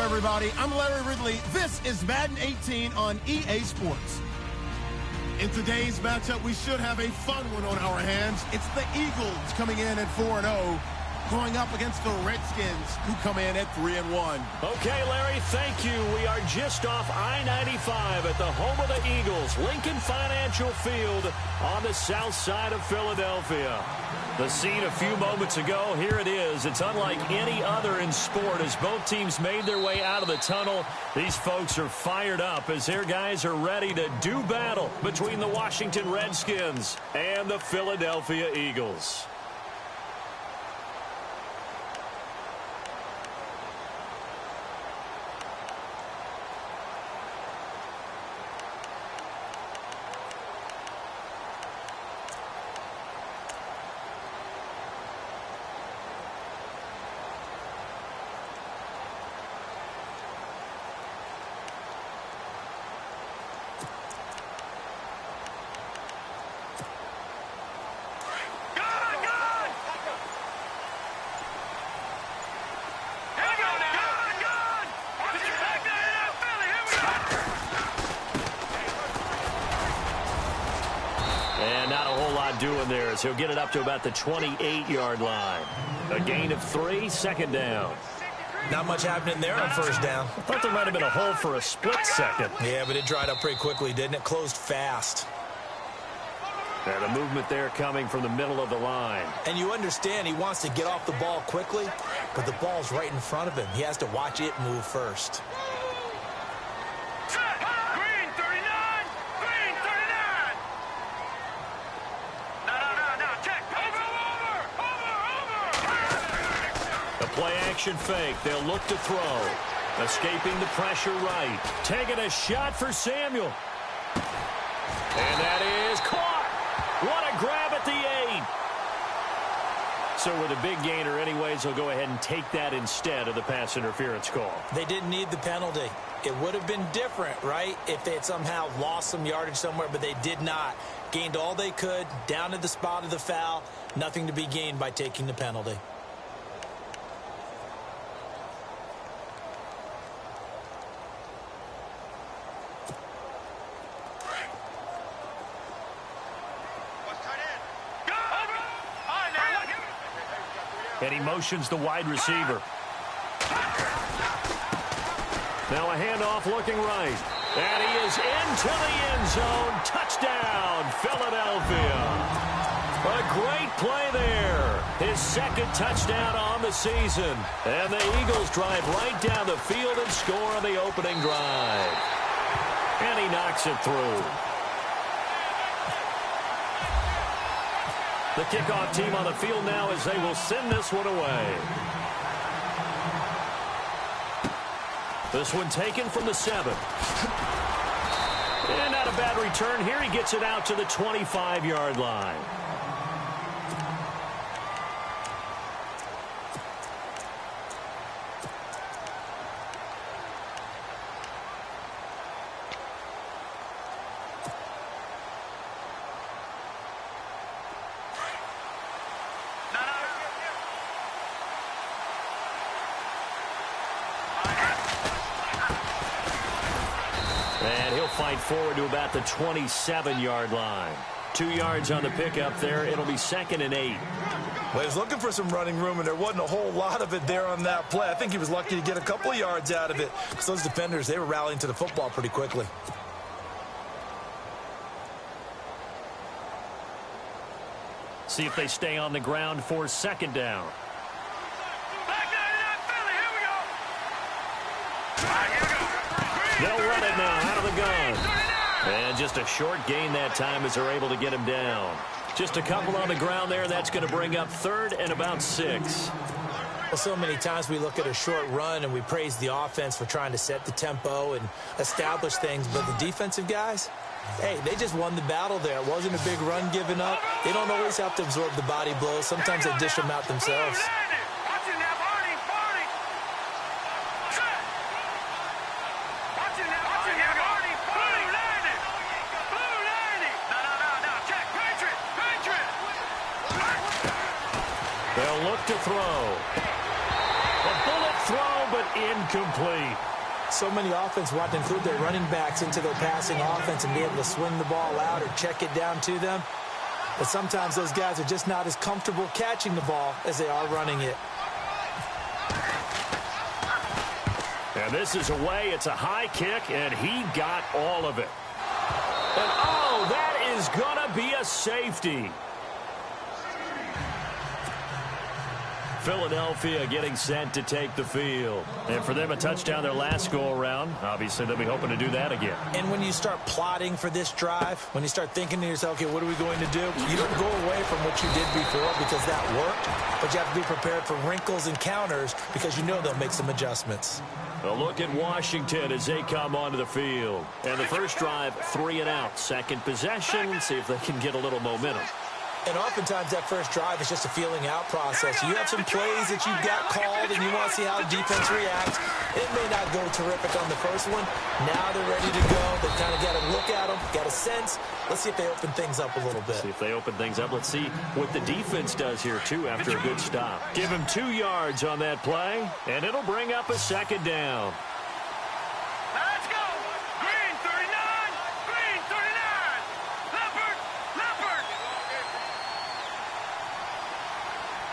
everybody. I'm Larry Ridley. This is Madden 18 on EA Sports. In today's matchup, we should have a fun one on our hands. It's the Eagles coming in at 4-0, going up against the Redskins, who come in at 3-1. Okay, Larry, thank you. We are just off I-95 at the home of the Eagles, Lincoln Financial Field on the south side of Philadelphia. The scene a few moments ago, here it is. It's unlike any other in sport as both teams made their way out of the tunnel. These folks are fired up as their guys are ready to do battle between the Washington Redskins and the Philadelphia Eagles. Doing there as he'll get it up to about the 28-yard line. A gain of 3, second down. Not much happening there on first down. I thought there might have been a hole for a split second. Yeah, but it dried up pretty quickly, didn't it? Closed fast. And a movement there coming from the middle of the line. And you understand he wants to get off the ball quickly, but the ball's right in front of him. He has to watch it move first. Play action fake. They'll look to throw. Escaping the pressure right. Taking a shot for Samuel. And that is caught. What a grab at the 8. So with a big gainer anyways, he'll go ahead and take that instead of the pass interference call. They didn't need the penalty. It would have been different, right, if they had somehow lost some yardage somewhere, but they did not. Gained all they could, down to the spot of the foul. Nothing to be gained by taking the penalty. And he motions the wide receiver. Now a handoff looking right. And he is into the end zone. Touchdown, Philadelphia. A great play there. His second touchdown on the season. And the Eagles drive right down the field and score on the opening drive. And he knocks it through. The kickoff team on the field now as they will send this one away. This one taken from the 7. And not a bad return here. He gets it out to the 25-yard line. And he'll fight forward to about the 27-yard line. 2 yards on the pickup there. It'll be 2nd and 8. Well, he was looking for some running room, and there wasn't a whole lot of it there on that play. I think he was lucky to get a couple of yards out of it because those defenders, they were rallying to the football pretty quickly. See if they stay on the ground for 2nd down. They'll run it now out of the gun. And just a short gain that time as they're able to get him down. Just a couple on the ground there. That's going to bring up 3rd and about 6. Well, so many times we look at a short run and we praise the offense for trying to set the tempo and establish things. But the defensive guys, hey, they just won the battle there. It wasn't a big run given up. They don't always have to absorb the body blows. Sometimes they dish them out themselves. They'll look to throw. A bullet throw but incomplete. So many offense want to include their running backs into their passing offense and be able to swing the ball out or check it down to them. But sometimes those guys are just not as comfortable catching the ball as they are running it. And this is away. It's a high kick, and he got all of it. And, oh, that is going to be a safety. Philadelphia getting set to take the field. And for them, a touchdown their last go-around. Obviously, they'll be hoping to do that again. And when you start plotting for this drive, when you start thinking to yourself, okay, what are we going to do? You don't go away from what you did before because that worked, but you have to be prepared for wrinkles and counters because you know they'll make some adjustments. A look at Washington as they come onto the field. And the first drive, 3 and out. Second possession, see if they can get a little momentum. And oftentimes that first drive is just a feeling out process. You have some plays that you've got called and you want to see how the defense reacts. It may not go terrific on the first one. Now they're ready to go. They've kind of got to look at them, got a sense. Let's see if they open things up a little bit. See if they open things up. Let's see what the defense does here, too, after a good stop. Give him 2 yards on that play, and it'll bring up a second down. Let's go! Green 39! Green 39! Leopard! Leopard!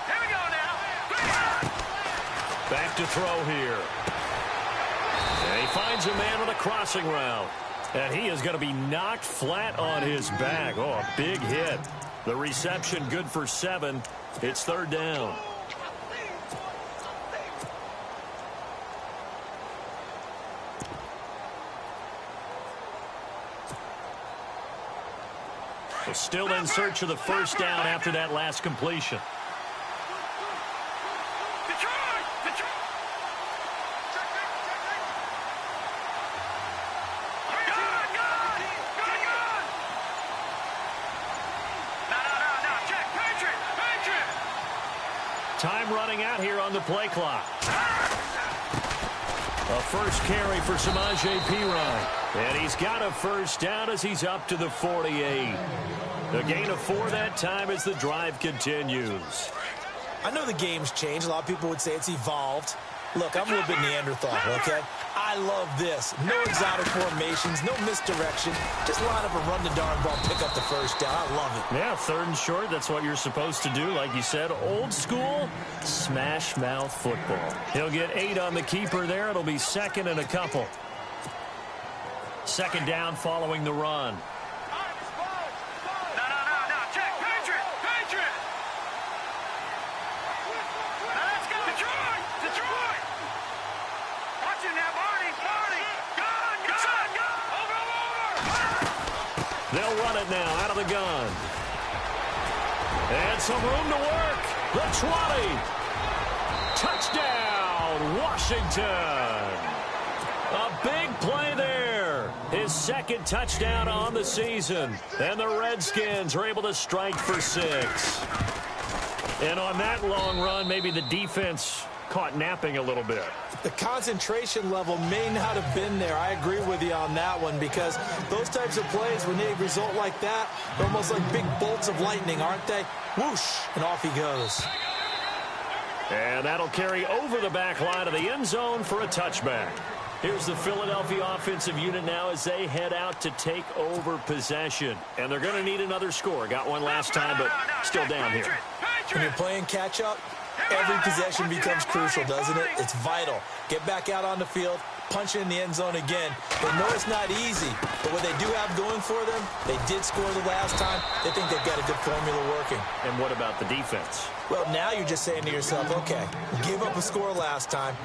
Here we go now! Back to throw here. And he finds a man on a crossing route. And he is going to be knocked flat on his back. Oh, a big hit. The reception good for 7. It's third down. We're still in search of the first down after that last completion. Time running out here on the play clock. A first carry for Samaje Perine. And he's got a first down as he's up to the 48. A gain of 4 that time as the drive continues. I know the game's changed. A lot of people would say it's evolved. Look, I'm a little bit Neanderthal, okay? I love this. No exotic formations, no misdirection. Just line up and run the darn ball, pick up the first down. I love it. Yeah, third and short, that's what you're supposed to do. Like you said, old school, smash mouth football. He'll get 8 on the keeper there. It'll be second and a couple. Second down following the run. They'll run it now out of the gun. And some room to work. The 20. Touchdown, Washington. A big play there. His second touchdown on the season. And the Redskins are able to strike for 6. And on that long run, maybe the defense caught napping a little bit. The concentration level may not have been there. I agree with you on that one because those types of plays, when they result like that, they're almost like big bolts of lightning, aren't they? Whoosh, and off he goes. And that'll carry over the back line of the end zone for a touchback. Here's the Philadelphia offensive unit now as they head out to take over possession. And they're going to need another score. Got one last time, but still down here. When you're playing catch-up, every possession becomes crucial, doesn't it? It's vital. Get back out on the field, punch it in the end zone again. They know it's not easy, but what they do have going for them, they did score the last time. They think they've got a good formula working. And what about the defense? Well, now you're just saying to yourself, okay, give up a score last time.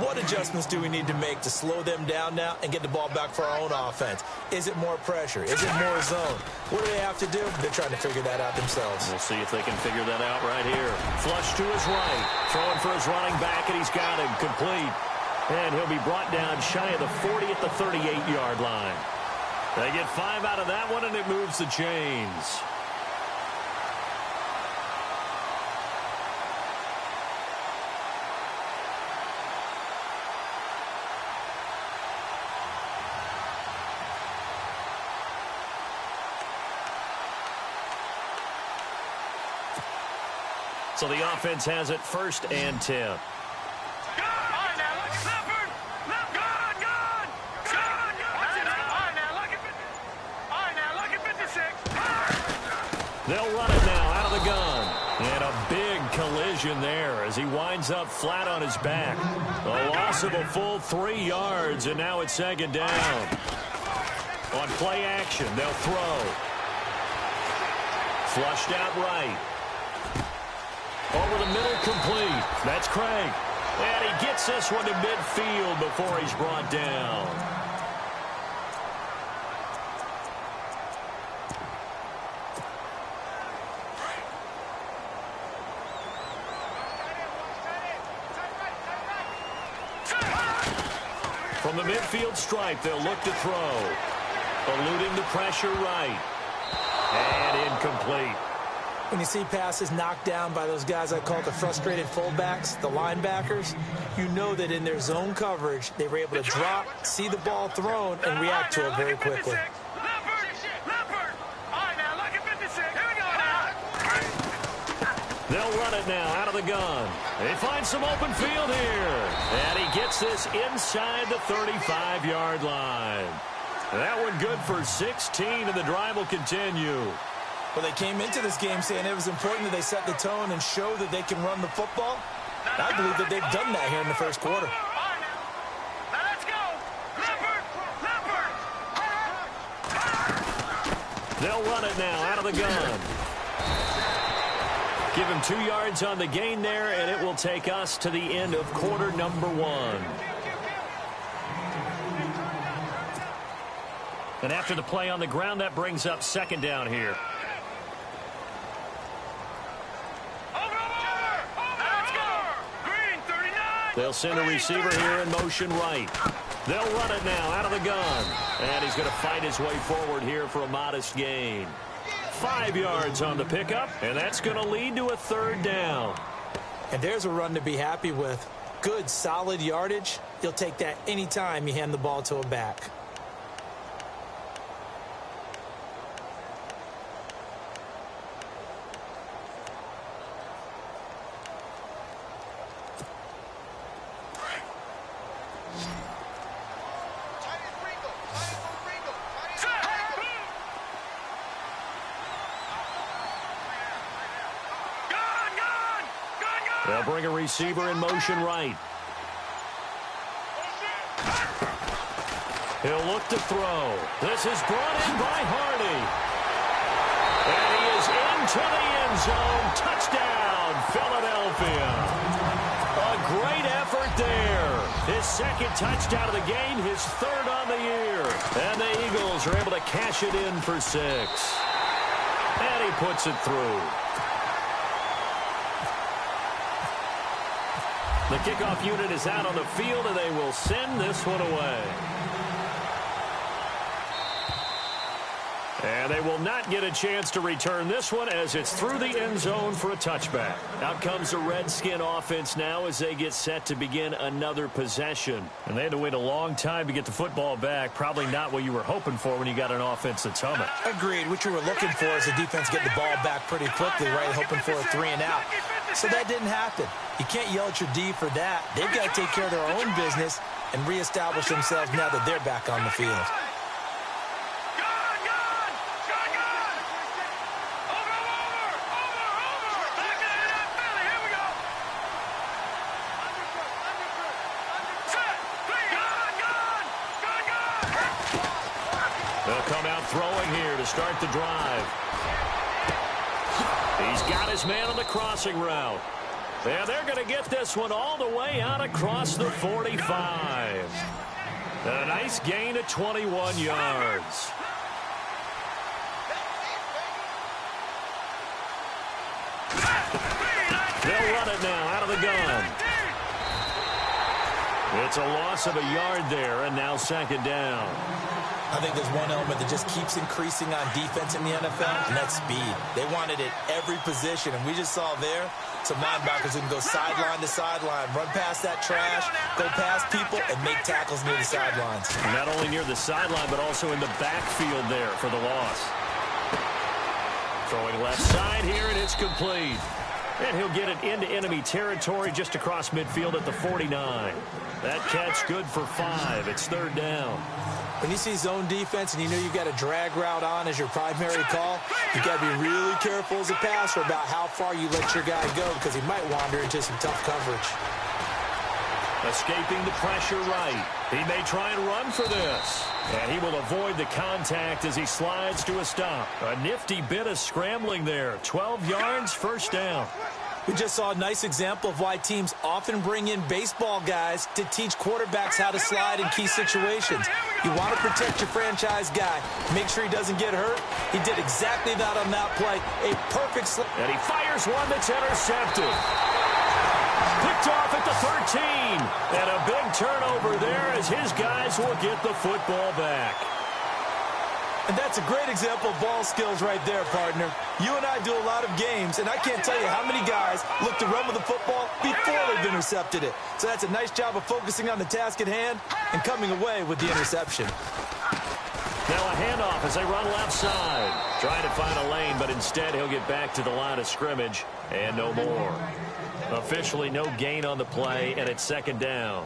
What adjustments do we need to make to slow them down now and get the ball back for our own offense? Is it more pressure? Is it more zone? What do they have to do? They're trying to figure that out themselves. We'll see if they can figure that out right here. Flush to his right. Throwing for his running back, and he's got him complete. And he'll be brought down shy of the 40 at the 38-yard line. They get 5 out of that one, and it moves the chains. So the offense has it 1st and 10. They'll run it now out of the gun. And a big collision there as he winds up flat on his back. A loss of a full 3 yards, and now it's second down. On play action, they'll throw. Flushed out right. Over the middle, complete. That's Craig. And he gets this one to midfield before he's brought down. From the midfield stripe, they'll look to throw. Eluding the pressure right. And incomplete. When you see passes knocked down by those guys I call the frustrated fullbacks, the linebackers, you know that in their zone coverage, they were able to drop, see the ball thrown, and react to it very quickly. They'll run it now out of the gun. They find some open field here. And he gets this inside the 35-yard line. That one good for 16, and the drive will continue. Well, they came into this game saying it was important that they set the tone and show that they can run the football. I believe that they've done that here in the first quarter. They'll run it now out of the gun. Give him 2 yards on the gain there, and it will take us to the end of quarter number 1. And after the play on the ground, that brings up second down here. They'll send a receiver here in motion right. They'll run it now out of the gun. And he's going to fight his way forward here for a modest gain. 5 yards on the pickup, and that's going to lead to a third down. And there's a run to be happy with. Good, solid yardage. You'll take that anytime you hand the ball to a back. They'll bring a receiver in motion right. He'll look to throw. This is brought in by Hardy. And he is into the end zone. Touchdown, Philadelphia. A great effort there. His second touchdown of the game, his third on the year. And the Eagles are able to cash it in for 6. And he puts it through. The kickoff unit is out on the field, and they will send this one away. And they will not get a chance to return this one as it's through the end zone for a touchback. Out comes the Redskin offense now as they get set to begin another possession. And they had to wait a long time to get the football back. Probably not what you were hoping for when you got an offense that's humming. Agreed. What you were looking for is the defense getting the ball back pretty quickly, right? Hoping for a 3 and out. So that didn't happen. You can't yell at your D for that. They've got to take care of their own business and reestablish themselves now that they're back on the field. They'll come out throwing here to start the drive. He's got his man on the crossing route. And they're going to get this one all the way out across the 45. A nice gain of 21 yards. They'll run it now out of the gun. It's a loss of a yard there, and now second down. I think there's one element that just keeps increasing on defense in the NFL, and that's speed. They want it at every position, and we just saw there some linebackers who can go sideline to sideline, run past that trash, go past people, and make tackles near the sidelines. Not only near the sideline, but also in the backfield there for the loss. Throwing left side here, and it's complete. And he'll get it into enemy territory just across midfield at the 49. That catch good for 5. It's third down. When you see zone defense and you know you've got a drag route on as your primary call, you've got to be really careful as a passer about how far you let your guy go because he might wander into some tough coverage. Escaping the pressure right. He may try and run for this. And he will avoid the contact as he slides to a stop. A nifty bit of scrambling there. 12 yards, first down. We just saw a nice example of why teams often bring in baseball guys to teach quarterbacks how to slide in key situations. You want to protect your franchise guy. Make sure he doesn't get hurt. He did exactly that on that play. A perfect slide. And he fires one that's intercepted. Picked off at the 13. And a big turnover there as his guys will get the football back. And that's a great example of ball skills right there, partner. You and I do a lot of games, and I can't tell you how many guys look to run with the football before they've intercepted it. So that's a nice job of focusing on the task at hand and coming away with the interception. Now a handoff as they run left side. Trying to find a lane, but instead he'll get back to the line of scrimmage and no more. Officially no gain on the play, and it's second down.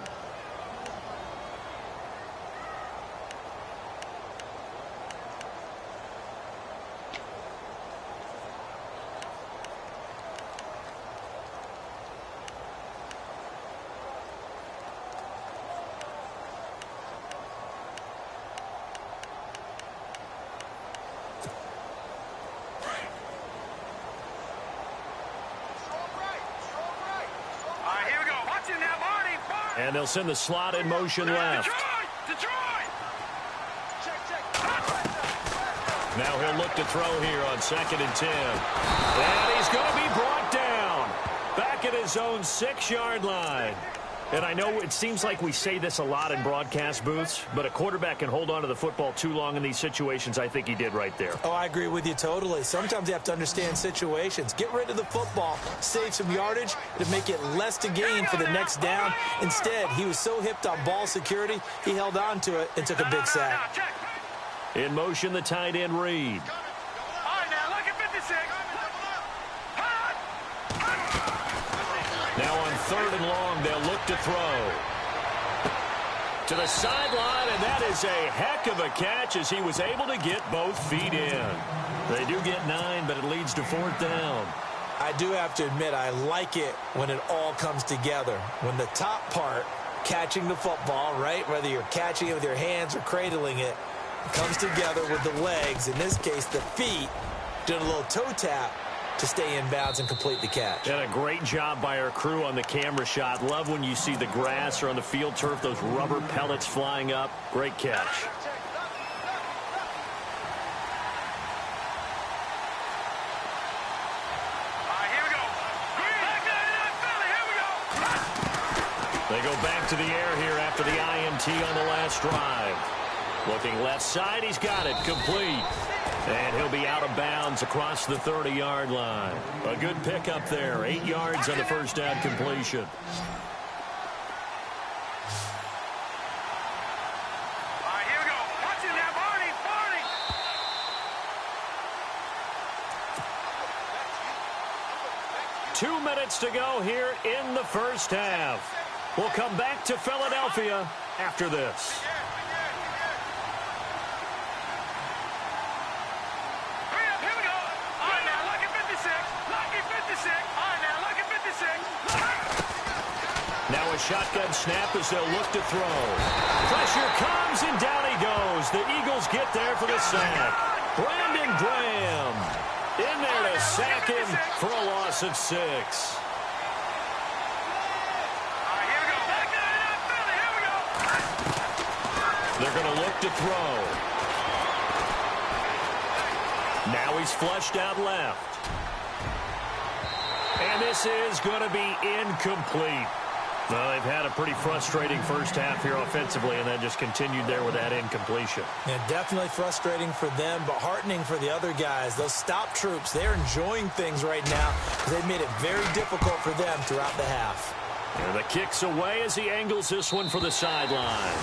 And they'll send the slot in motion left. Detroit! Now he'll look to throw here on 2nd and 10. And he's going to be brought down. Back at his own 6-yard line. And I know it seems like we say this a lot in broadcast booths, but a quarterback can hold on to the football too long in these situations. I think he did right there. Oh, I agree with you totally. Sometimes you have to understand situations. Get rid of the football, save some yardage to make it less to gain for the next down. Instead, he was so hipped on ball security, he held on to it and took a big sack. In motion, the tight end Reed. All right, now look at 56. Now on 3rd and long, they'll look to throw. To the sideline, and that is a heck of a catch as he was able to get both feet in. They do get 9, but it leads to 4th down. I do have to admit, I like it when it all comes together. When the top part, catching the football, right, whether you're catching it with your hands or cradling it, comes together with the legs, in this case the feet, doing a little toe tap to stay in bounds and complete the catch. And a great job by our crew on the camera shot. Love when you see the grass or on the field turf, those rubber pellets flying up. Great catch. They go back to the air here after the INT on the last drive. Looking left side, he's got it complete. And he'll be out of bounds across the 30-yard line. A good pickup there, 8 yards on the first down completion. All right, here we go. Watch it now, Barney. 2 minutes to go here in the first half. We'll come back to Philadelphia after this. Now a shotgun snap as they'll look to throw. Pressure comes, and down he goes. The Eagles get there for the sack. Brandon Graham in there to sack him for a loss of 6. They're going to look to throw. Now he's flushed out left. And this is going to be incomplete. Well, they've had a pretty frustrating first half here offensively, and then just continued there with that incompletion. Yeah, definitely frustrating for them, but heartening for the other guys. Those stop troops, they're enjoying things right now because they've made it very difficult for them throughout the half. And the kick's away as he angles this one for the sideline.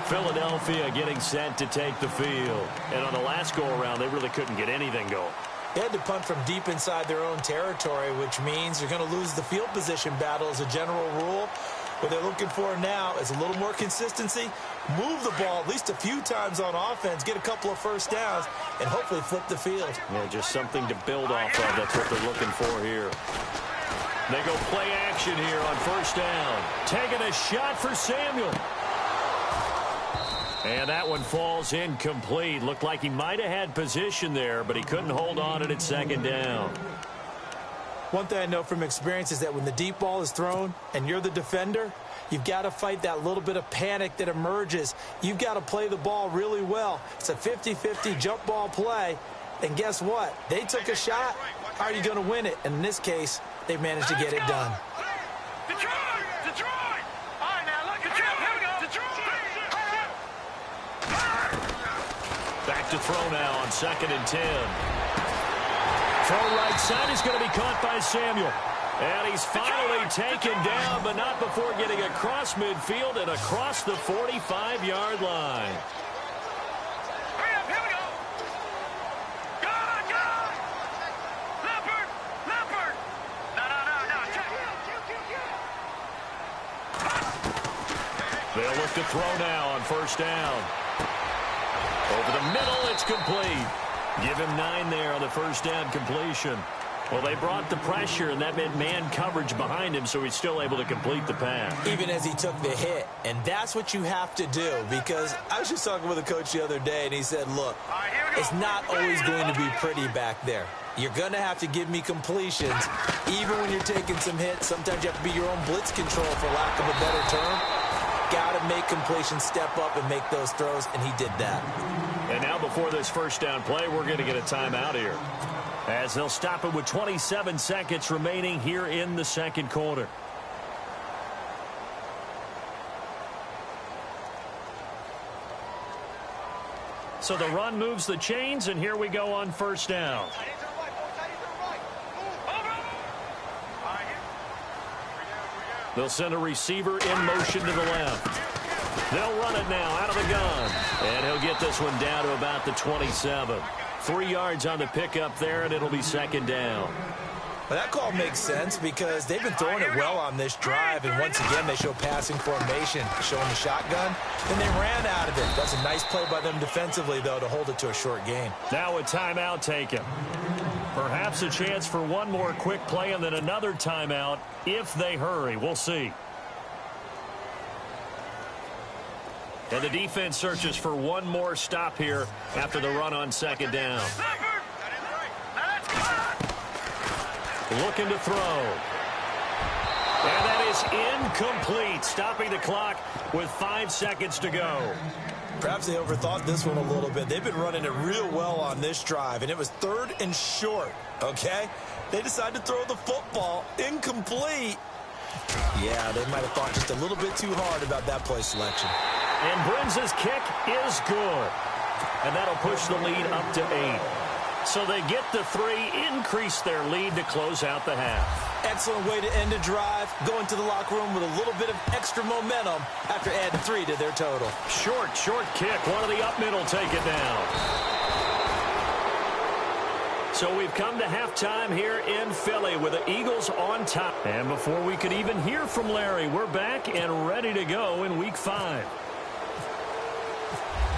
Philadelphia getting set to take the field. And on the last go-around, they really couldn't get anything going. They had to punt from deep inside their own territory, which means you're going to lose the field position battle as a general rule. What they're looking for now is a little more consistency, move the ball at least a few times on offense, get a couple of first downs, and hopefully flip the field. Yeah, just something to build off of. That's what they're looking for here. They go play action here on first down. Taking a shot for Samuel. And that one falls incomplete. Looked like he might have had position there, but he couldn't hold on at second down. One thing I know from experience is that when the deep ball is thrown and you're the defender, you've got to fight that little bit of panic that emerges. You've got to play the ball really well. It's a 50-50 jump ball play. And guess what? They took a shot. How are you going to win it? And in this case, they managed to get it done. Detroit! Detroit! All right, now, look, Detroit, here we go. Detroit! Back to throw now on 2nd and 10. Throw right side is going to be caught by Samuel. And he's finally taken down, but not before getting across midfield and across the 45-yard line. Hurry up, here we go. God, God! Leopard! Leopard! No. They'll look to throw now on first down. Over the middle, it's complete. Give him 9 there on the first down completion. Well, they brought the pressure, and that meant man coverage behind him, so he's still able to complete the pass. Even as he took the hit. And that's what you have to do, because I was just talking with a coach the other day, and he said, look, it's not always going to be pretty back there. You're going to have to give me completions, even when you're taking some hits. Sometimes you have to be your own blitz control, for lack of a better term. Got to make completions, step up, and make those throws, and he did that. And now before this first down play, we're going to get a timeout here, as they'll stop it with 27 seconds remaining here in the second quarter. So the run moves the chains, and here we go on first down. They'll send a receiver in motion to the left. They'll run it now out of the gun. And he'll get this one down to about the 27. 3 yards on the pickup there, and it'll be second down. Well, that call makes sense because they've been throwing it well on this drive, and once again they show passing formation, showing the shotgun, and they ran out of it. That's a nice play by them defensively, though, to hold it to a short gain. Now a timeout taken. Perhaps a chance for one more quick play and then another timeout if they hurry. We'll see. And the defense searches for one more stop here after the run on second down. Looking to throw. And that is incomplete, stopping the clock with 5 seconds to go. Perhaps they overthought this one a little bit. They've been running it real well on this drive, and it was 3rd and short, okay? They decided to throw the football incomplete. Yeah, they might have thought just a little bit too hard about that play selection. And Brinz's kick is good. And that'll push the lead up to 8. So they get the 3, increase their lead to close out the half. Excellent way to end a drive. Go into the locker room with a little bit of extra momentum after adding 3 to their total. Short kick. One of the up middle take it down. So we've come to halftime here in Philly with the Eagles on top. And before we could even hear from Larry, we're back and ready to go in Week 5.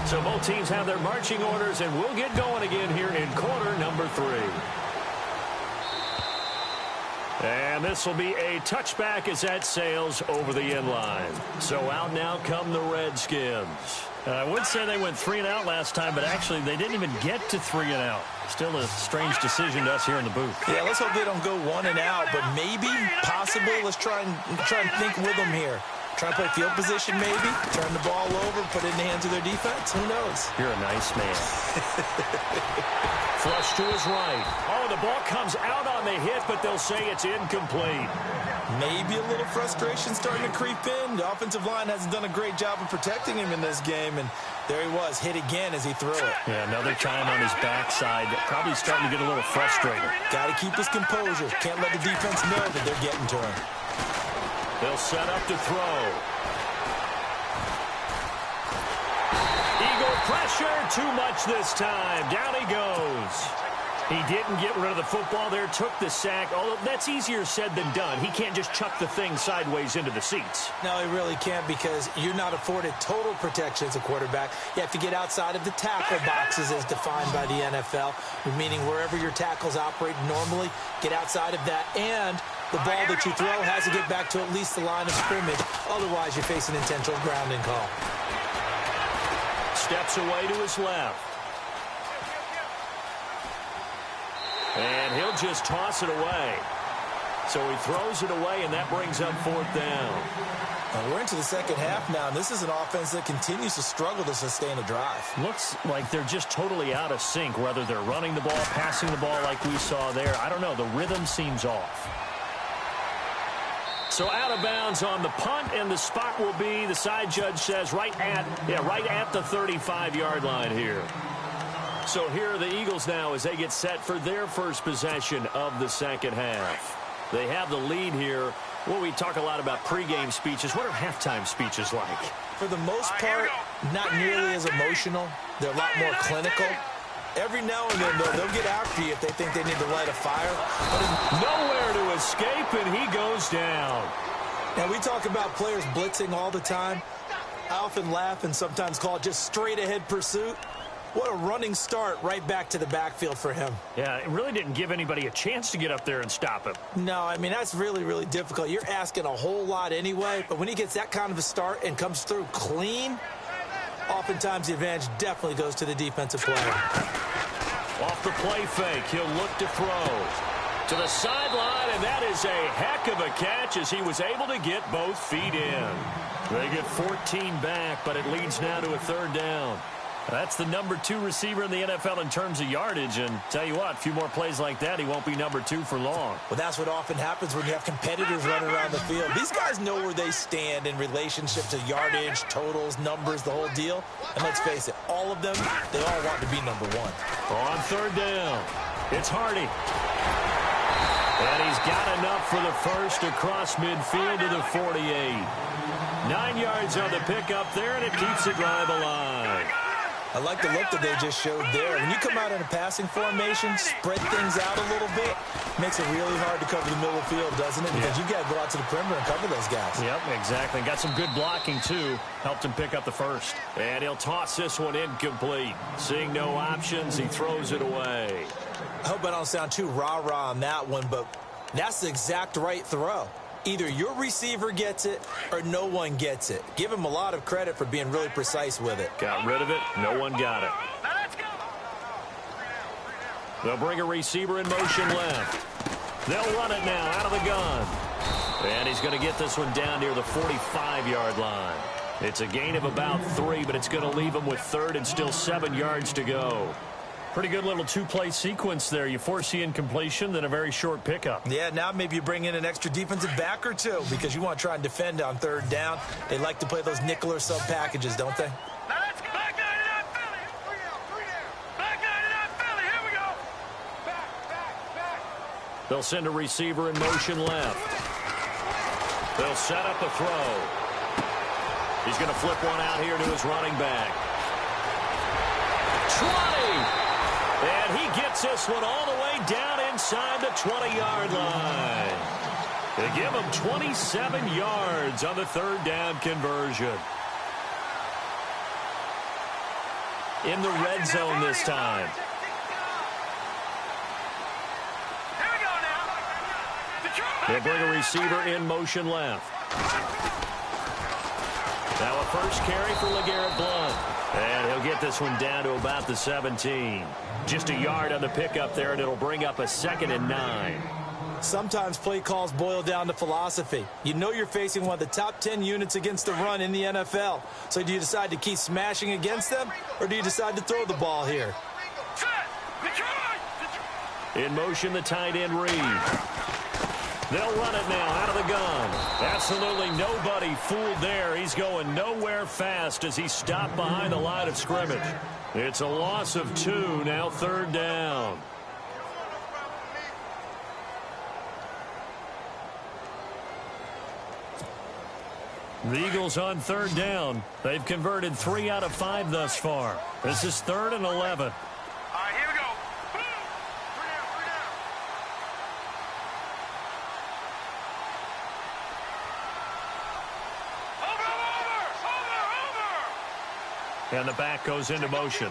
So both teams have their marching orders, and we'll get going again here in quarter number 3. And this will be a touchback as that sails over the end line. So out now come the Redskins. I would say they went 3 and out last time, but actually they didn't even get to 3 and out. Still a strange decision to us here in the booth. Yeah, let's hope they don't go 1 and out, but maybe, possible. Let's try and think with them here. Try to play field position maybe, turn the ball over, put it in the hands of their defense. Who knows? You're a nice man. Flush to his right. Oh, the ball comes out on the hit, but they'll say it's incomplete. Maybe a little frustration starting to creep in. The offensive line hasn't done a great job of protecting him in this game, and there he was, hit again as he threw it. Yeah, another time on his backside. Probably starting to get a little frustrated. Got to keep his composure. Can't let the defense know that they're getting to him. They'll set up to throw. Eagle pressure, too much this time. Down he goes. He didn't get rid of the football there, took the sack, although that's easier said than done. He can't just chuck the thing sideways into the seats. No, he really can't, because you're not afforded total protection as a quarterback. You have to get outside of the tackle boxes as defined by the NFL, meaning wherever your tackles operate normally, get outside of that, and the ball that you throw has to get back to at least the line of scrimmage. Otherwise, you face an intentional grounding call. Steps away to his left. And he'll just toss it away. So he throws it away, and that brings up 4th down. We're into the second half now, and this is an offense that continues to struggle to sustain a drive. Looks like they're just totally out of sync, whether they're running the ball, passing the ball like we saw there. I don't know. The rhythm seems off. So out of bounds on the punt, and the spot will be, the side judge says, right at the 35-yard line here. So here are the Eagles now as they get set for their first possession of the second half. They have the lead here. Well, we talk a lot about pregame speeches. What are halftime speeches like? For the most part, not nearly as emotional. They're a lot more clinical. Every now and then, though, they'll get after you if they think they need to light a fire. But nowhere to escape, and he goes down. Now, we talk about players blitzing all the time. I often laugh and sometimes call it just straight-ahead pursuit. What a running start right back to the backfield for him. Yeah, it really didn't give anybody a chance to get up there and stop him. No, I mean, that's really, really difficult. You're asking a whole lot anyway, but when he gets that kind of a start and comes through clean, oftentimes the advantage definitely goes to the defensive player. Off the play fake, he'll look to throw. To the sideline, and that is a heck of a catch as he was able to get both feet in. They get 14 back, but it leads now to a 3rd down. That's the number 2 receiver in the NFL in terms of yardage, and tell you what, a few more plays like that, he won't be number 2 for long. Well, that's what often happens when you have competitors running around the field. These guys know where they stand in relationship to yardage, totals, numbers, the whole deal. And let's face it, all of them, they all want to be number 1. On 3rd down, it's Hardy. And he's got enough for the first across midfield to the 48. 9 yards on the pickup there, and it keeps the drive alive. I like the look that they just showed there. When you come out in a passing formation, spread things out a little bit, makes it really hard to cover the middle of the field, doesn't it? Because you've got to go out to the perimeter and cover those guys. Yep, exactly. Got some good blocking, too. Helped him pick up the first. And he'll toss this one incomplete. Seeing no options, he throws it away. I hope I don't sound too rah-rah on that one, but that's the exact right throw. Either your receiver gets it or no one gets it. Give him a lot of credit for being really precise with it. Got rid of it. No one got it. They'll bring a receiver in motion left. They'll run it now out of the gun. And he's going to get this one down near the 45-yard line. It's a gain of about 3, but it's going to leave him with 3rd and still 7 yards to go. Pretty good little 2-play sequence there. You force the incompletion, then a very short pickup. Yeah, now maybe you bring in an extra defensive back or 2 because you want to try and defend on 3rd down. They like to play those nickel or sub packages, don't they? They'll send a receiver in motion left. They'll set up a throw. He's going to flip one out here to his running back. 20! And he gets this one all the way down inside the 20-yard line. They give him 27 yards on the 3rd down conversion. In the red zone this time. They'll bring a receiver in motion left. Now a first carry for LeGarrette Blount. And he'll get this one down to about the 17. Just a yard on the pickup there, and it'll bring up a 2nd and 9. Sometimes play calls boil down to philosophy. You know you're facing one of the top 10 units against the run in the NFL. So do you decide to keep smashing against them, or do you decide to throw the ball here? In motion, the tight end Reed. They'll run it now out of the gun. Absolutely nobody fooled there. He's going nowhere fast as he stopped behind the line of scrimmage. It's a loss of 2, now 3rd down. The Eagles on 3rd down. They've converted 3 out of 5 thus far. This is 3rd and 11. All right, here we go. And the back goes into motion.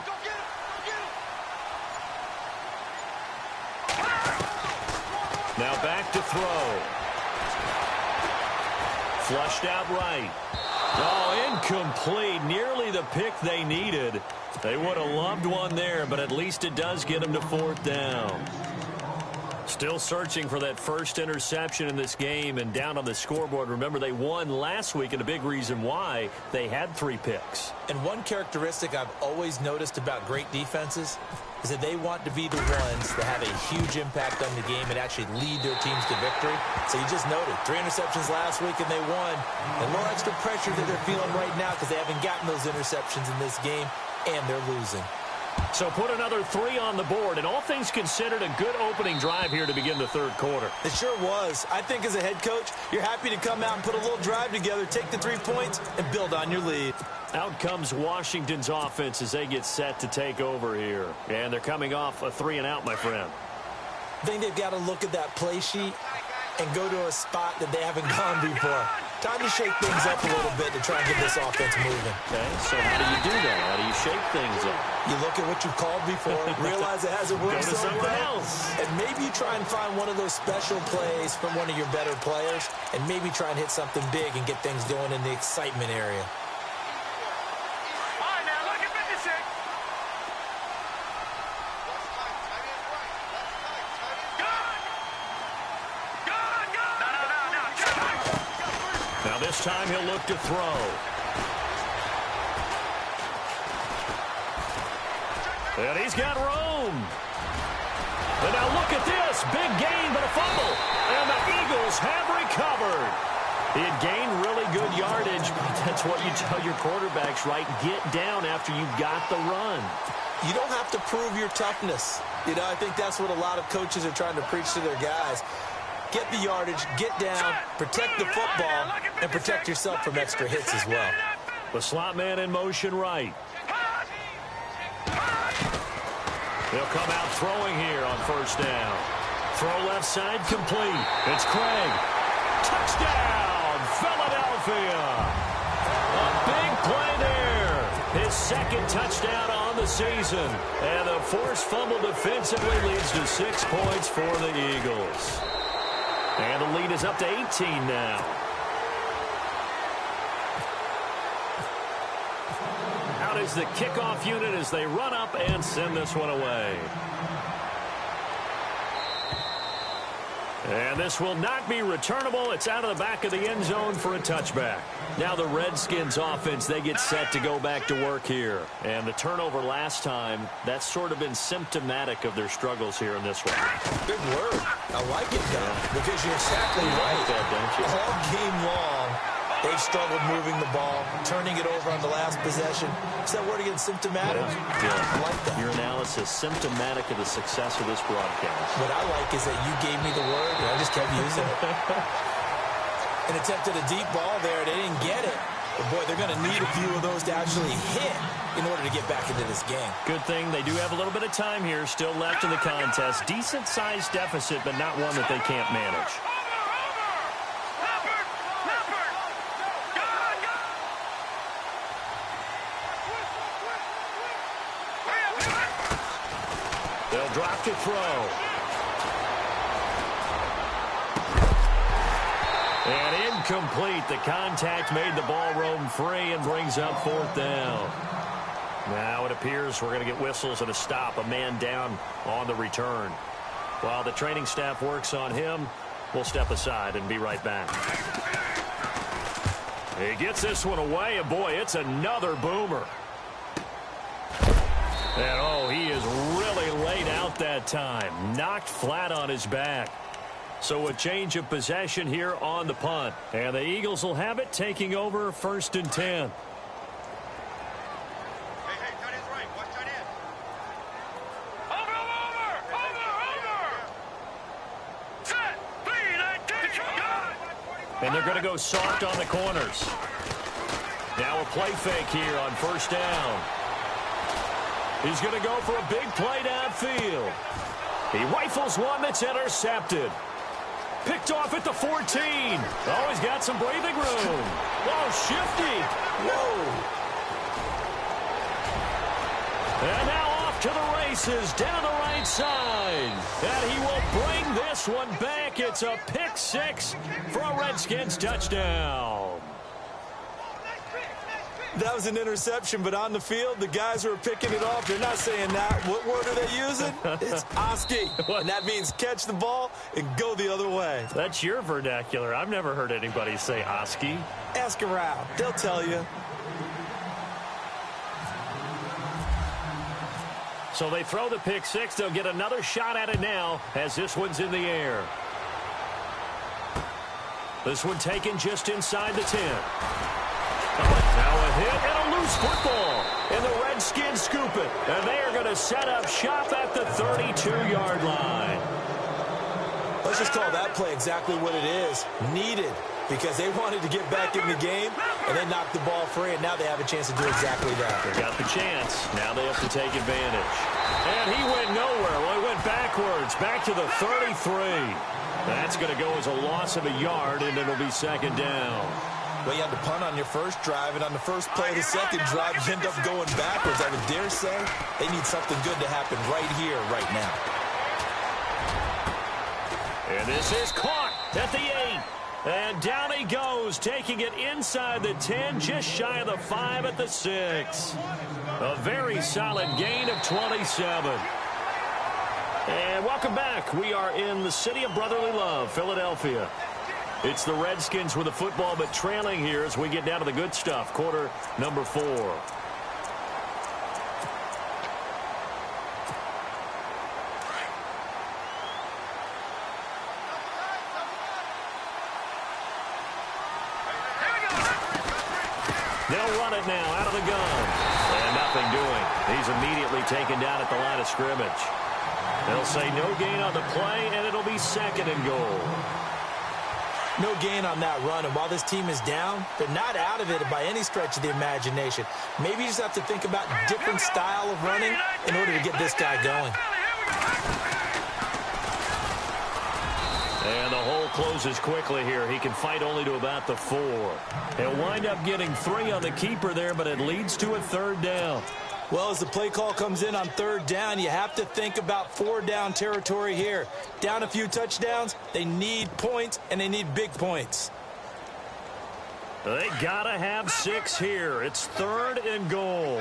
Now back to throw. Flushed out right. Oh, incomplete. Nearly the pick they needed. They would have loved one there, but at least it does get them to 4th down. Still searching for that first interception in this game and down on the scoreboard. Remember, they won last week, and a big reason why they had 3 picks. And one characteristic I've always noticed about great defenses is that they want to be the ones that have a huge impact on the game and actually lead their teams to victory. So you just noted 3 interceptions last week and they won. A little extra pressure that they're feeling right now because they haven't gotten those interceptions in this game, and they're losing. So put another 3 on the board, and all things considered, a good opening drive here to begin the 3rd quarter. It sure was. I think as a head coach, you're happy to come out and put a little drive together, take the 3 points, and build on your lead. Out comes Washington's offense as they get set to take over here. And they're coming off a 3-and-out, my friend. I think they've got to look at that play sheet and go to a spot that they haven't gone before. Time to shake things up a little bit to try and get this offense moving. Okay, so how do you do that? How do you shake things up? You look at what you've called before, realize it hasn't worked so well, else. and maybe you try and find one of those special plays from one of your better players, and maybe try and hit something big and get things going in the excitement area. All right, now look at 56. Now this time he'll look to throw. And he's got room. And now look at this. Big gain, but a fumble. And the Eagles have recovered. He had gained really good yardage. That's what you tell your quarterbacks, right? Get down after you got the run. You don't have to prove your toughness. You know, I think that's what a lot of coaches are trying to preach to their guys. Get the yardage, get down, protect the football, and protect yourself from extra hits as well. The slot man in motion right. He'll come out throwing here on 1st down. Throw left side complete. It's Craig. Touchdown, Philadelphia. A big play there. His 2nd touchdown on the season. And the forced fumble defensively leads to 6 points for the Eagles. And the lead is up to 18 now. Out is the kickoff unit as they run up and send this one away. And this will not be returnable. It's out of the back of the end zone for a touchback. Now the Redskins offense, they get set to go back to work here. And the turnover last time, that's sort of been symptomatic of their struggles here in this one. Good word. I like it, Don, because you're exactly right. Like that, don't you? All game long, they've struggled moving the ball, turning it over on the last possession. Is that word again, symptomatic? Yeah. I like that. Your analysis, symptomatic of the success of this broadcast. What I like is that you gave me the word, and I just kept using it. An attempt at a deep ball there. They didn't get it. But, boy, they're going to need a few of those to actually hit in order to get back into this game. Good thing they do have a little bit of time here still left in the contest. Decent-sized deficit, but not one that they can't manage. They'll drop to throw. And incomplete. The contact made the ball roam free and brings up 4th down. Now it appears we're going to get whistles and a stop. A man down on the return. While the training staff works on him, we'll step aside and be right back. He gets this one away, and boy, it's another boomer. And oh, he is really laid out that time. Knocked flat on his back. So a change of possession here on the punt. And the Eagles will have it, taking over 1st and 10. And they're going to go soft on the corners. Now a play fake here on 1st down. He's going to go for a big play downfield. He rifles one that's intercepted. Picked off at the 14. Oh, he's got some breathing room. Oh, shifty. Whoa. off to the races down the right side. And he will bring this one back. It's a pick six for a Redskins touchdown. That was an interception, but on the field, the guys who are picking it off, they're not saying that. What word are they using? It's Oski. And that means catch the ball and go the other way. That's your vernacular. I've never heard anybody say Oski. Ask around. They'll tell you. So they throw the pick six. They'll get another shot at it now as this one's in the air. This one taken just inside the 10. Now a hit and a loose football. And the Redskins scoop it. And they are going to set up shop at the 32-yard line. Let's just call that play exactly what it is. Needed. Because they wanted to get back in the game, and they knocked the ball free, and now they have a chance to do exactly that. They got the chance. Now they have to take advantage. And he went nowhere. Well, he went backwards, back to the 33. That's going to go as a loss of a yard, and it'll be second down. Well, you had to punt on your first drive, and on the first play of the second drive, you end up going backwards. I would dare say they need something good to happen right here, right now. And this is caught at the 8. And down he goes, taking it inside the 10, just shy of the 5 at the 6. A very solid gain of 27. And welcome back. We are in the city of brotherly love, Philadelphia. It's the Redskins with the football, but trailing here as we get down to the good stuff. Quarter number 4. They'll run it now out of the gun. And nothing doing. He's immediately taken down at the line of scrimmage. They'll say no gain on the play, and it'll be second and goal. No gain on that run, and while this team is down, they're not out of it by any stretch of the imagination. Maybe you just have to think about different style of running in order to get this guy going. And the hole closes quickly here. He can fight only to about the 4. He'll wind up getting 3 on the keeper there, but it leads to a third down. Well, as the play call comes in on third down, you have to think about 4-down territory here. Down a few touchdowns, they need points, and they need big points. They gotta have 6 here. It's third and goal.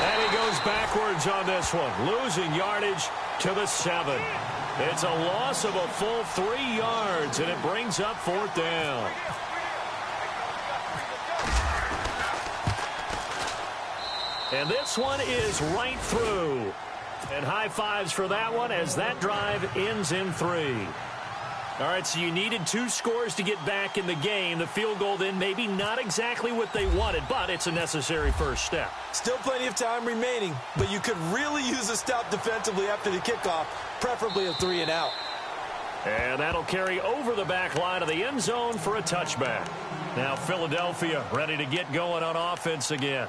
And he goes backwards on this one, losing yardage to the 7. It's a loss of a full 3 yards, and it brings up fourth down. And this one is right through. And high fives for that one as that drive ends in 3. All right, so you needed 2 scores to get back in the game. The field goal then maybe not exactly what they wanted, but it's a necessary first step. Still plenty of time remaining, but you could really use a stop defensively after the kickoff, preferably a 3 and out. And that'll carry over the back line of the end zone for a touchback. Now Philadelphia ready to get going on offense again.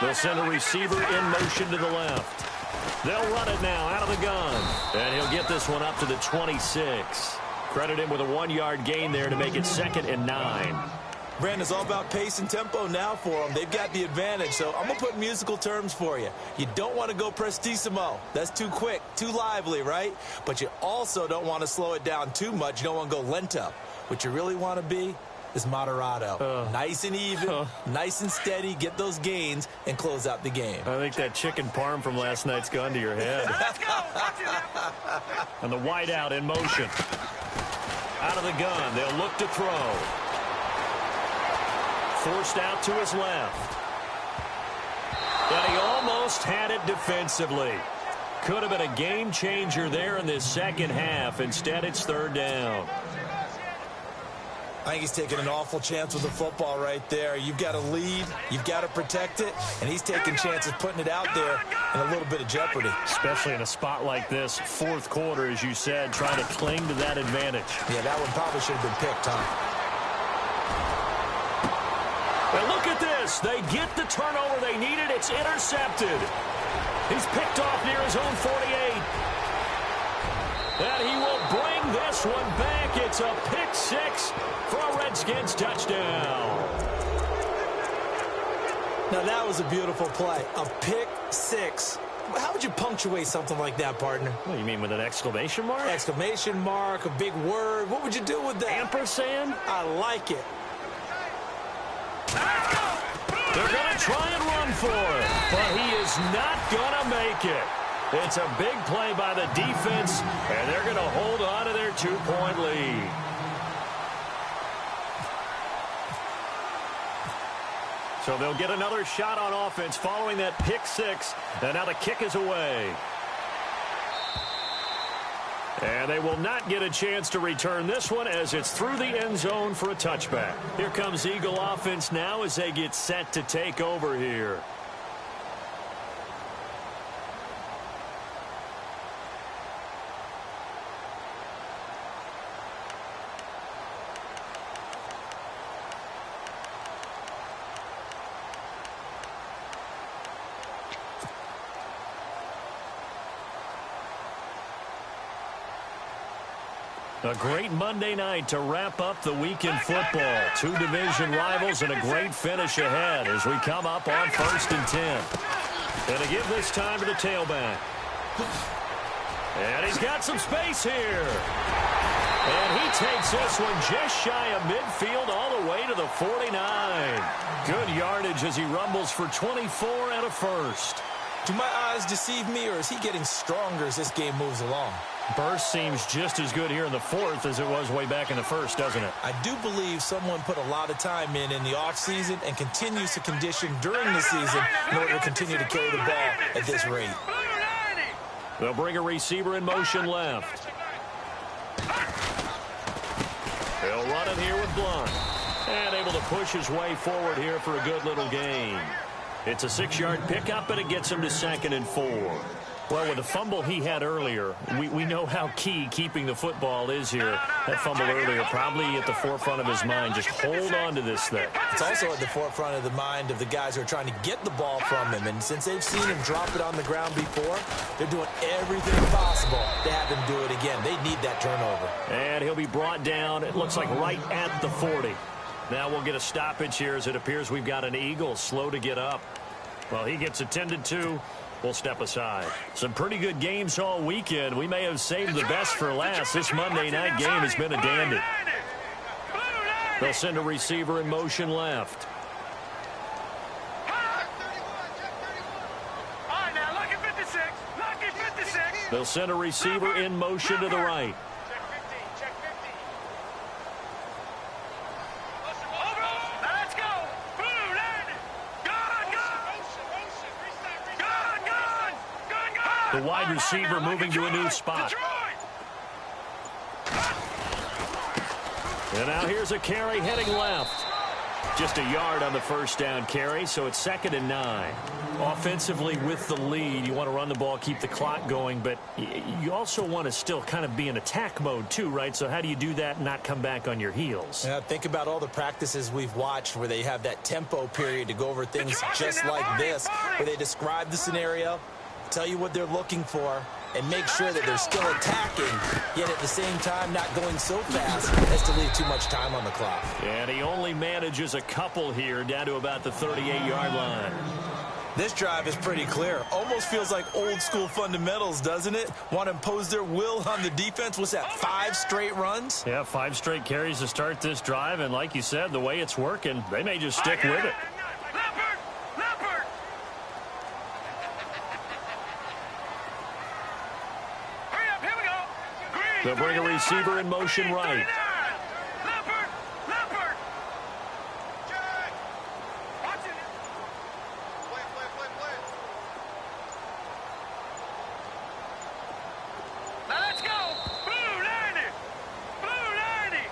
They'll send a receiver in motion to the left. They'll run it now out of the gun. And he'll get this one up to the 26. Credit him with a 1-yard gain there to make it second and 9. Brandon, it's all about pace and tempo now for them. They've got the advantage, so I'm going to put musical terms for you. You don't want to go prestissimo. That's too quick, too lively, right? But you also don't want to slow it down too much. You don't want to go lento. What you really want to be is moderato. Nice and even, nice and steady, get those gains, and close out the game. I think that chicken parm from last night's gone to your head. And the wide out in motion. Out of the gun, they'll look to throw. Forced out to his left. And he almost had it defensively. Could have been a game changer there in this second half. Instead, it's third down. I think he's taking an awful chance with the football right there. You've got to lead, you've got to protect it, and he's taking chances putting it out there in a little bit of jeopardy. Especially in a spot like this, fourth quarter, as you said, trying to cling to that advantage. Yeah, that one probably should have been picked, huh? And look at this. They get the turnover they needed. It's intercepted. He's picked off near his own 48. And he will bring this one back. It's a pick six for a Redskins touchdown. Now, that was a beautiful play. A pick six. How would you punctuate something like that, partner? What do you mean, with an exclamation mark? Exclamation mark, a big word. What would you do with that? Ampersand? I like it. They're going to try and run for it, but he is not going to make it. It's a big play by the defense, and they're going to hold on to their 2-point lead. So they'll get another shot on offense following that pick six, and now the kick is away. And they will not get a chance to return this one as it's through the end zone for a touchback. Here comes Eagle offense now as they get set to take over here. A great Monday night to wrap up the week in football. 2 division rivals and a great finish ahead as we come up on 1st and 10. And to give this time to the tailback. And he's got some space here. And he takes this one just shy of midfield all the way to the 49. Good yardage as he rumbles for 24 and a first. Do my eyes deceive me, or is he getting stronger as this game moves along? Burst seems just as good here in the 4th as it was way back in the 1st, doesn't it? I do believe someone put a lot of time in the offseason and continues to condition during the season in order to continue to carry the ball at this rate. They'll bring a receiver in motion left. He'll run it here with Blunt. And able to push his way forward here for a good little gain. It's a 6-yard pickup, and it gets him to 2nd and 4. Well, with the fumble he had earlier, we know how key keeping the football is here. That fumble earlier probably at the forefront of his mind. Just hold on to this thing. It's also at the forefront of the mind of the guys who are trying to get the ball from him. And since they've seen him drop it on the ground before, they're doing everything possible to have him do it again. They need that turnover. And he'll be brought down, it looks like right at the 40. Now we'll get a stoppage here as it appears we've got an Eagle slow to get up. Well, he gets attended to. We'll step aside. Some pretty good games all weekend. We may have saved the best for last. This Monday night game has been a dandy. They'll send a receiver in motion left. They'll send a receiver in motion to the right. The wide receiver moving to a new spot. And now here's a carry heading left. Just a yard on the first down carry, so it's 2nd and 9. Offensively with the lead, you want to run the ball, keep the clock going, but you also want to still kind of be in attack mode too, right? So how do you do that and not come back on your heels? Yeah, think about all the practices we've watched where they have that tempo period to go over things just like this, where they describe the scenario, tell you what they're looking for, and make sure that they're still attacking, yet at the same time not going so fast as to leave too much time on the clock. And he only manages a couple here down to about the 38-yard line. This drive is pretty clear. Almost feels like old school fundamentals, doesn't it? Want to impose their will on the defense. What's that, 5 straight runs? Yeah, 5 straight carries to start this drive, and like you said, the way it's working, they may just stick with it. They'll bring a receiver in motion right. Let's go! Blue 90! Blue 90!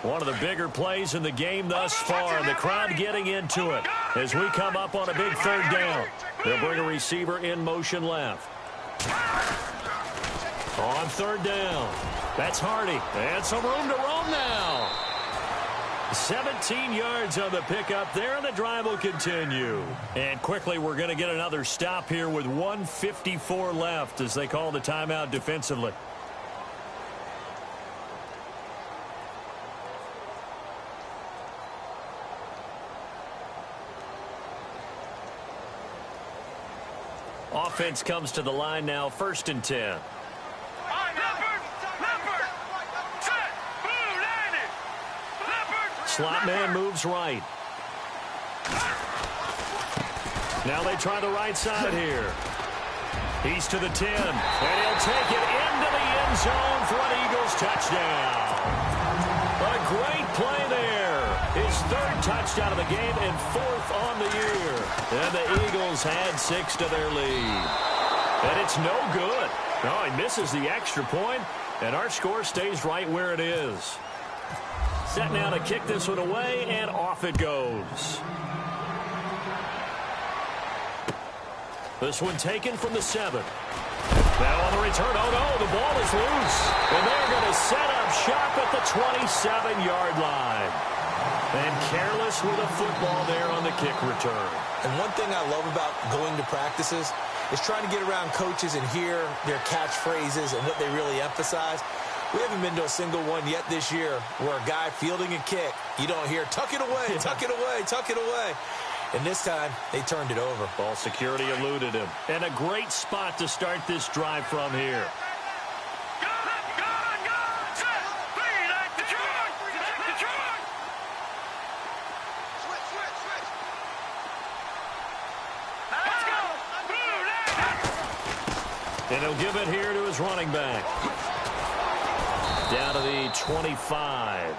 One of the bigger plays in the game thus far. The crowd getting into it as we come up on a big third down. They'll bring a receiver in motion left. On third down. That's Hardy. And some room to roam now. 17 yards on the pickup there, and the drive will continue. And quickly, we're going to get another stop here with 1:54 left as they call the timeout defensively. Offense comes to the line now, 1st and 10. Slot man moves right. Now they try the right side here. He's to the 10, and he'll take it into the end zone for an Eagles touchdown. A great play there. His 3rd touchdown of the game and 4th on the year. And the Eagles had 6 to their lead. And it's no good. Oh, he misses the extra point, and our score stays right where it is. Set now to kick this one away, and off it goes. This one taken from the 7. Now on the return, oh no, the ball is loose. And they're going to set up shop at the 27-yard line. And careless with a football there on the kick return. And one thing I love about going to practices is trying to get around coaches and hear their catchphrases and what they really emphasize. We haven't been to a single one yet this year where a guy fielding a kick, you don't hear, tuck it away, tuck it away, tuck it away. And this time, they turned it over. Ball security eluded him. And a great spot to start this drive from here. And he'll give it here to his running back. Down to the 25.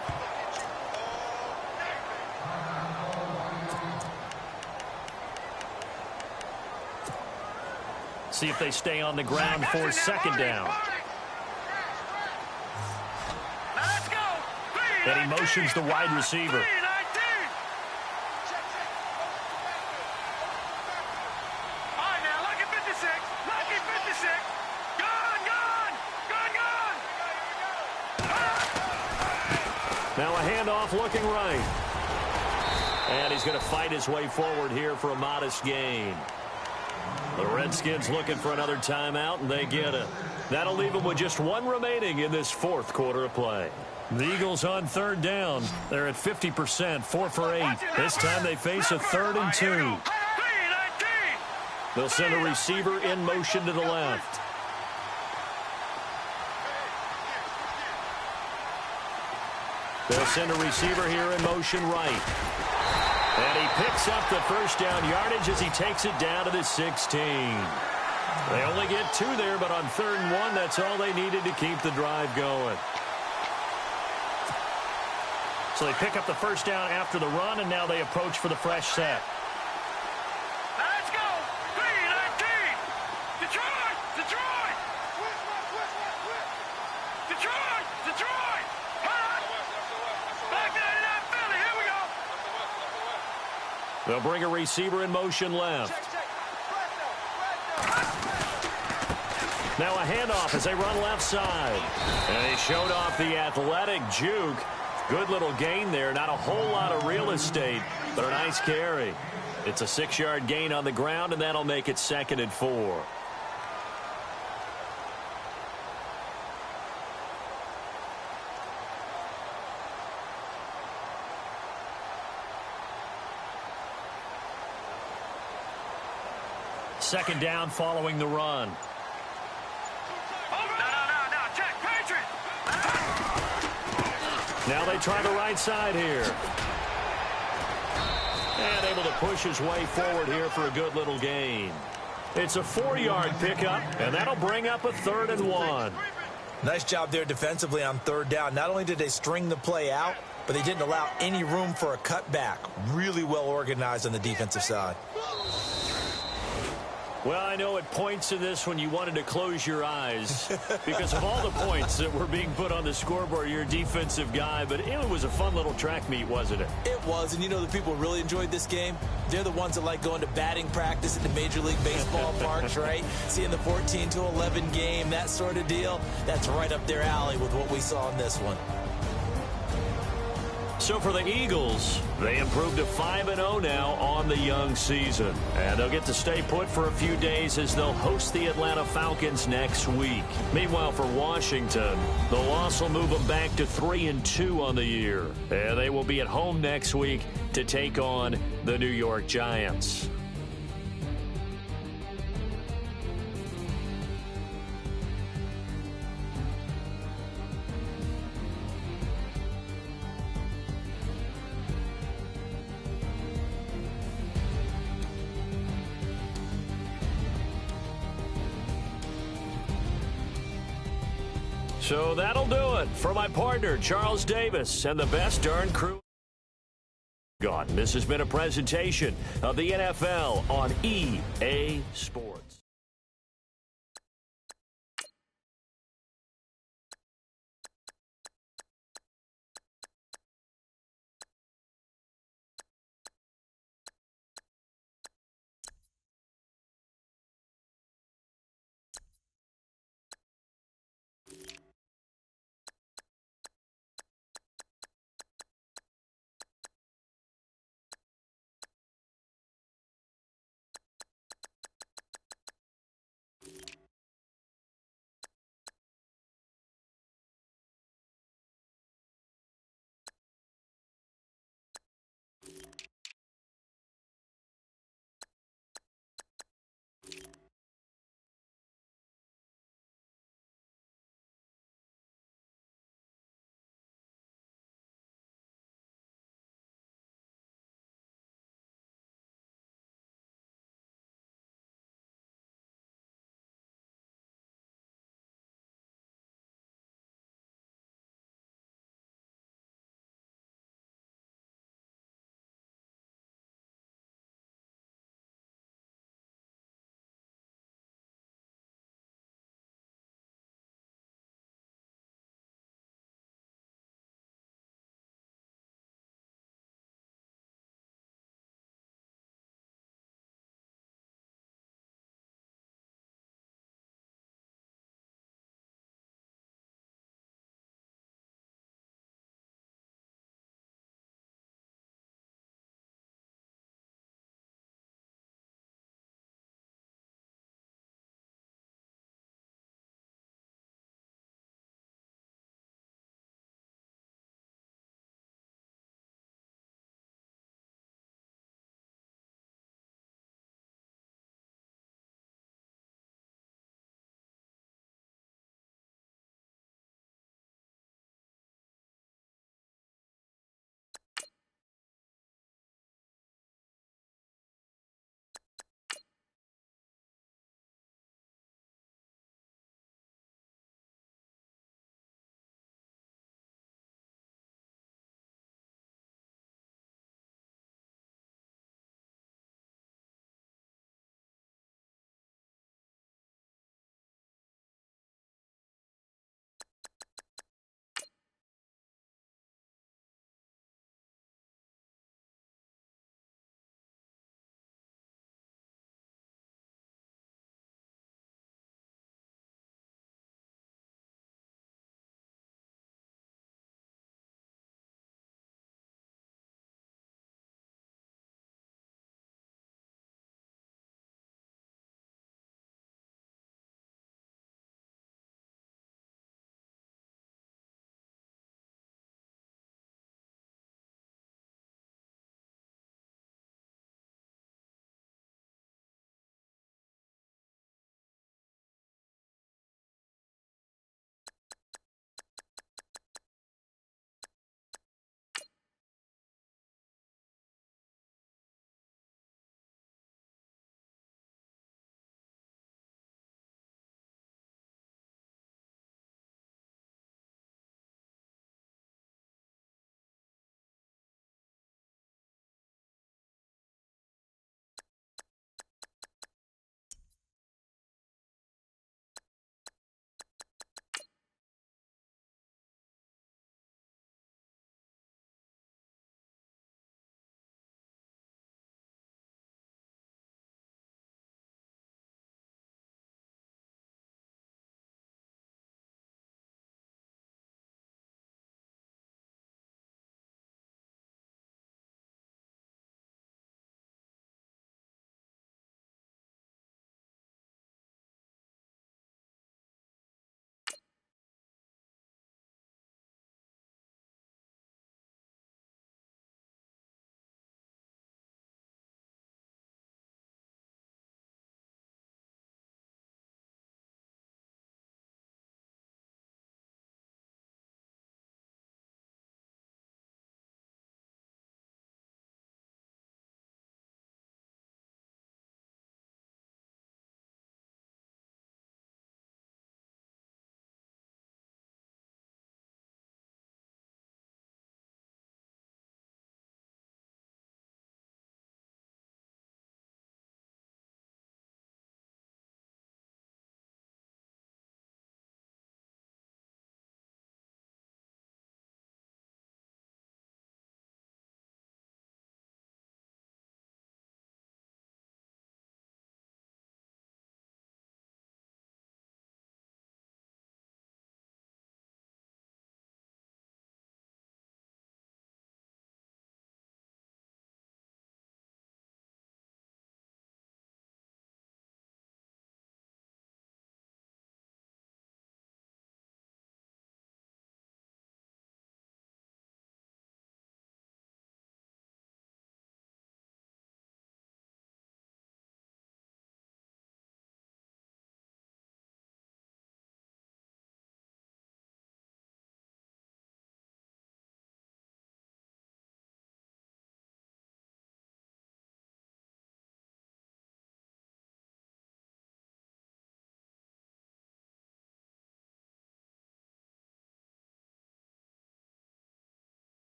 See if they stay on the ground for 2nd down. And he motions the wide receiver. Now a handoff looking right. And he's going to fight his way forward here for a modest gain. The Redskins looking for another timeout, and they get it. That'll leave them with just 1 remaining in this 4th quarter of play. The Eagles on 3rd down. They're at 50%, 4 for 8. This time they face a 3rd and 2. They'll send a receiver in motion to the left. They'll send a receiver here in motion right. And he picks up the 1st down yardage as he takes it down to the 16. They only get 2 there, but on 3rd and 1, that's all they needed to keep the drive going. So they pick up the 1st down after the run, and now they approach for the fresh set. Let's go! 3-19! Detroit! Detroit! Detroit! Detroit! Back 99 Philly, here we go! They'll bring a receiver in motion left. Now a handoff as they run left side. And he showed off the athletic juke. Good little gain there. Not a whole lot of real estate, but a nice carry. It's a 6-yard gain on the ground, and that'll make it 2nd and 4. Second down following the run. No, check, Patriot! Now they try the right side here. And able to push his way forward here for a good little gain. It's a 4-yard pickup, and that'll bring up a 3rd and 1. Nice job there defensively on 3rd down. Not only did they string the play out, but they didn't allow any room for a cutback. Really well organized on the defensive side. Well, I know at points in this when you wanted to close your eyes because of all the points that were being put on the scoreboard. You're a defensive guy, but it was a fun little track meet, wasn't it? It was, and you know the people who really enjoyed this game? They're the ones that like going to batting practice at the Major League Baseball parks, right? Seeing the 14-11 game, that sort of deal. That's right up their alley with what we saw in this one. So for the Eagles, they improved to 5-0 now on the young season. And they'll get to stay put for a few days as they'll host the Atlanta Falcons next week. Meanwhile, for Washington, the loss will move them back to 3-2 on the year. And they will be at home next week to take on the New York Giants. So that'll do it for my partner, Charles Davis, and the best darn crew. This has been a presentation of the NFL on EA Sports.